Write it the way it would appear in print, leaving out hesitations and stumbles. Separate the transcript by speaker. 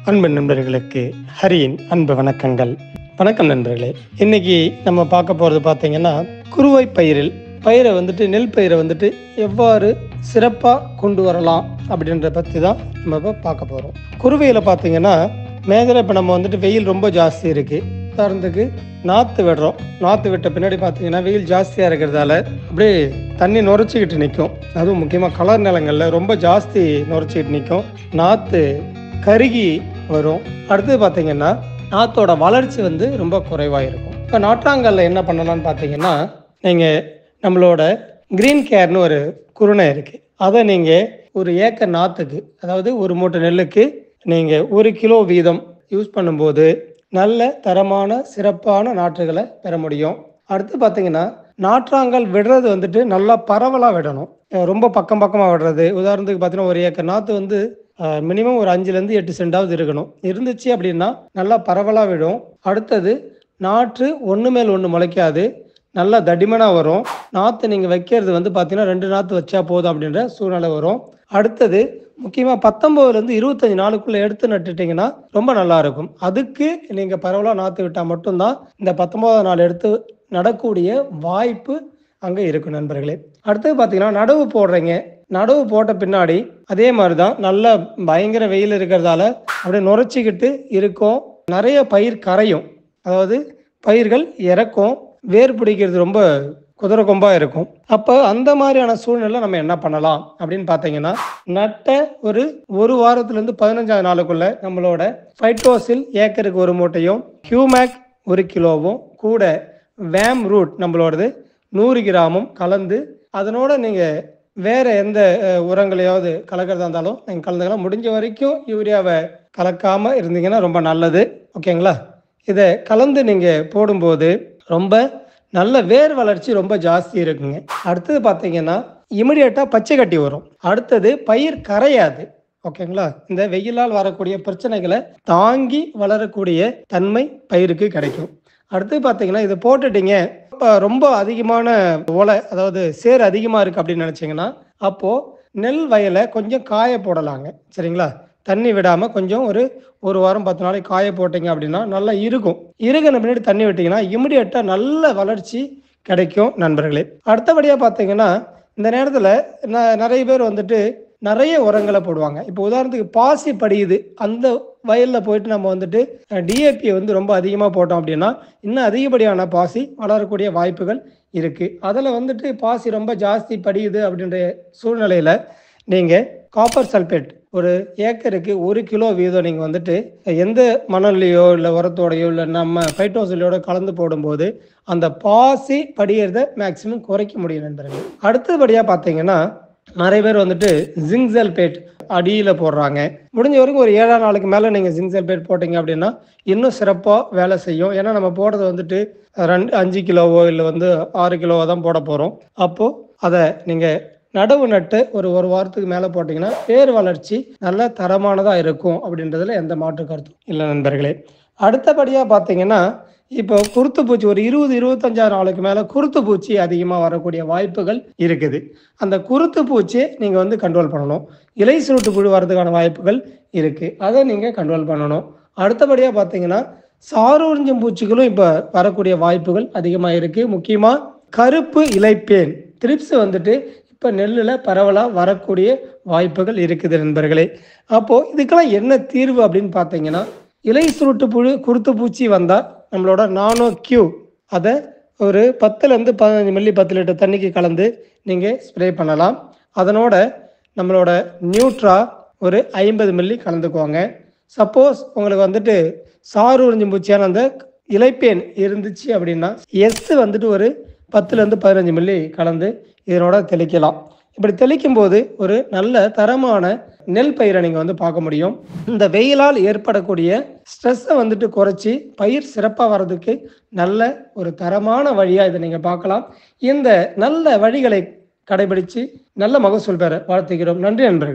Speaker 1: அன்பு நண்பர்களுக்கு ஹரியின் அன்பு வணக்கங்கள். வணக்கம் நண்பர்களே. இன்னைக்கு நம்ம பார்க்க போகிறது பார்த்தீங்கன்னா, குறுவை பயிரை நெல் பயிரை எவ்வாறு சிறப்பாக கொண்டு வரலாம் அப்படின்றத பற்றி தான் நம்ம இப்போ பார்க்க போகிறோம். குறுவையில் பார்த்தீங்கன்னா மேஜராக இப்போ நம்ம வெயில் ரொம்ப ஜாஸ்தி இருக்குது. உதாரணத்துக்கு நாற்று விடுறோம். நாற்று விட்ட பின்னாடி பார்த்தீங்கன்னா வெயில் ஜாஸ்தியாக இருக்கிறதால அப்படியே தண்ணி நுரைச்சிக்கிட்டு நிற்கும். அதுவும் முக்கியமாக கலர் நிலங்களில் ரொம்ப ஜாஸ்தி நுரைச்சிக்கிட்டு நிற்கும். நாற்று கருகி வரும். அடுத்தது பார்த்தீங்கன்னா நாற்றோட வளர்ச்சி ரொம்ப குறைவாக இருக்கும். இப்போ நாற்றாங்கல்ல என்ன பண்ணலான்னு பார்த்தீங்கன்னா, நீங்கள் நம்மளோட கிரீன் கேர்னு ஒரு குருணை இருக்குது. அதை நீங்கள் ஒரு ஏக்கர் நாற்றுக்கு, அதாவது ஒரு மூட்டை நெல்லுக்கு நீங்கள் 1 கிலோ வீதம் யூஸ் பண்ணும்போது நல்ல தரமான சிறப்பான நாற்றுகளை பெற முடியும். அடுத்து பார்த்தீங்கன்னா நாற்றாங்கல் விடுறது நல்லா பரவலாக விடணும். ரொம்ப பக்கமாக விடுறது. உதாரணத்துக்கு பார்த்தீங்கன்னா ஒரு ஏக்கர் நாற்று மினிமம் ஒரு 5லேருந்து 8 சென்டாவது இருக்கணும். இருந்துச்சு அப்படின்னா நல்லா பரவலாக விடும். அடுத்தது நாற்று ஒன்று மேல் ஒன்று முளைக்காது, நல்லா தடிமனாக வரும். நாற்று நீங்கள் வைக்கிறது பார்த்தீங்கன்னா 2 நாற்று வச்சா போதும் அப்படின்ற சூழ்நிலை வரும். அடுத்தது முக்கியமாக 19லேருந்து 25 நாளுக்குள்ளே எடுத்து நட்டுட்டிங்கன்னா ரொம்ப நல்லா இருக்கும். அதுக்கு நீங்கள் பரவலாக நாற்று விட்டால் மட்டும்தான் இந்த 19வது நாள் எடுத்து நடக்கூடிய வாய்ப்பு அங்கே இருக்கும் நண்பர்களே. அடுத்தது பார்த்தீங்கன்னா நடவு போடுறீங்க. நடவு போட்ட பின்னாடி அதே மாதிரி தான் நல்லா பயங்கர வெயில் இருக்கிறதால அப்படியே நுரைச்சிக்கிட்டு இருக்கும். நிறைய பயிர் கரையும், அதாவது பயிர்கள் இறக்கும், வேர் பிடிக்கிறது ரொம்ப குதிரை கொம்பாக இருக்கும். அப்போ அந்த மாதிரியான சூழ்நிலை நம்ம என்ன பண்ணலாம் அப்படின்னு பார்த்தீங்கன்னா, நட்ட ஒரு வாரத்துலேருந்து 15வது நாளுக்குள்ள நம்மளோட ஃபைட்டோசில் ஏக்கருக்கு 1 மூட்டையும், ஹியூமேக் 1 கிலோவும் கூட வேம் ரூட் நம்மளோடது 100 கிராமும் கலந்து, அதனோட நீங்கள் வேறு எந்த உரங்களையாவது கலக்கிறதா இருந்தாலும் நீங்கள் கலந்துக்கலாம். முடிஞ்ச வரைக்கும் யூரியாவை கலக்காமல் இருந்தீங்கன்னா ரொம்ப நல்லது. ஓகேங்களா? இதை கலந்து நீங்கள் போடும்போது ரொம்ப நல்ல வேர் வளர்ச்சி ரொம்ப ஜாஸ்தி இருக்குங்க. அடுத்தது பார்த்தீங்கன்னா இமிடியேட்டாக பச்சை கட்டி வரும். அடுத்தது பயிர் கரையாது. ஓகேங்களா? இந்த வெயிலால் வரக்கூடிய பிரச்சனைகளை தாங்கி வளரக்கூடிய தன்மை பயிருக்கு கிடைக்கும். அடுத்து பார்த்தீங்கன்னா இதை போட்டுட்டீங்க, ரொம்ப அதிகமான ஓலை, அதாவது சேர் அதிகமாக இருக்குது அப்படின்னு நினச்சிங்கன்னா அப்போது நெல் வயலை கொஞ்சம் காய போடலாங்க. சரிங்களா? தண்ணி விடாமல் கொஞ்சம் ஒரு வாரம் 10 நாளைக்கு காய போட்டிங்க அப்படின்னா நல்லா இருக்கும். இருகின பின்னாடி தண்ணி விட்டிங்கன்னா இமிடியேட்டாக நல்ல வளர்ச்சி கிடைக்கும் நண்பர்களே. அடுத்தபடியாக பார்த்தீங்கன்னா இந்த நேரத்தில் நிறைய பேர் நிறைய உரங்களை போடுவாங்க. இப்போ உதாரணத்துக்கு பாசி படியுது, அந்த வயலில் போயிட்டு நம்ம டிஏபியை ரொம்ப அதிகமாக போட்டோம் அப்படின்னா இன்னும் அதிகப்படியான பாசி வளரக்கூடிய வாய்ப்புகள் இருக்குது. அதில் பாசி ரொம்ப ஜாஸ்தி படியுது அப்படின்ற சூழ்நிலையில் நீங்கள் காப்பர் சல்பேட் ஒரு ஏக்கருக்கு 1 கிலோ வீதம் நீங்கள் எந்த மணல்லையோ இல்லை உரத்தோடையோ இல்லை நம்ம ஃபைட்டோசிலோட கலந்து போடும்போது அந்த பாசி படியறதை மேக்சிமம் குறைக்க முடியும் நண்பர்கள். அடுத்தபடியாக பார்த்தீங்கன்னா நிறைய பேர் ஜிங்க் சல்பேட் அடியில் போடுறாங்க. முடிஞ்ச வரைக்கும் ஒரு 7ஆம் நாளுக்கு மேலே நீங்கள் ஜிங்க் சல்பேட் போட்டிங்க அப்படின்னா இன்னும் சிறப்பாக வேலை செய்யும். ஏன்னா நம்ம போடுறது 5 கிலோவோ இல்லை 6 கிலோவோ தான் போட போகிறோம். அப்போது அதை நீங்கள் நடவு நட்டு ஒரு வாரத்துக்கு மேலே போட்டிங்கன்னா வேர் வளர்ச்சி நல்ல தரமானதாக இருக்கும் அப்படின்றதுல எந்த மாற்று கருத்தும் இல்லை நண்பர்களே. அடுத்தபடியாக பார்த்தீங்கன்னா இப்போ குருத்து பூச்சி ஒரு 20-25 நாளுக்கு மேலே குருத்து பூச்சி அதிகமாக வரக்கூடிய வாய்ப்புகள் இருக்குது. அந்த குருத்து பூச்சியை நீங்கள் கண்ட்ரோல் பண்ணணும். இலை சுருட்டு புழு வரதுக்கான வாய்ப்புகள் இருக்குது, அதை நீங்கள் கண்ட்ரோல் பண்ணணும். அடுத்தபடியாக பார்த்தீங்கன்னா சாறு உறிஞ்சும் பூச்சிகளும் இப்போ வரக்கூடிய வாய்ப்புகள் அதிகமாக இருக்குது. முக்கியமாக கருப்பு இலைப்பேன் த்ரிப்ஸ் இப்போ நெல்லில் பரவலாக வரக்கூடிய வாய்ப்புகள் இருக்குது நண்பர்களே. அப்போது இதுக்கெல்லாம் என்ன தீர்வு அப்படின்னு பார்த்தீங்கன்னா, இலை சுருட்டு புழு குருத்து பூச்சி வந்தால் நம்மளோட நானோ கியூ அதை ஒரு 10லேருந்து 15 மில்லி 10 லிட்டர் தண்ணிக்கு கலந்து நீங்கள் ஸ்ப்ரே பண்ணலாம். அதனோட நம்மளோட நியூட்ரா ஒரு 50 மில்லி கலந்துக்குவாங்க. சப்போஸ் உங்களுக்கு சாறு உறிஞ்சும் பூச்சியான அந்த இலைப்பேன் இருந்துச்சு அப்படின்னா ஒரு 10லேருந்து 15 மில்லி கலந்து இதனோட தெளிக்கலாம். இப்படி தெளிக்கும் போது ஒரு நல்ல தரமான நெல் பயிரை நீங்கள் பார்க்க முடியும். இந்த வெயிலால் ஏற்படக்கூடிய ஸ்ட்ரெஸ்ஸை குறைச்சி பயிர் சிறப்பாக வர்றதுக்கு நல்ல ஒரு தரமான வழியாக இதை நீங்கள் பார்க்கலாம். இந்த நல்ல வழிகளை கடைபிடித்து நல்ல மகசூல் பெற வாழ்த்துகிறோம். நன்றி நண்பர்கள்.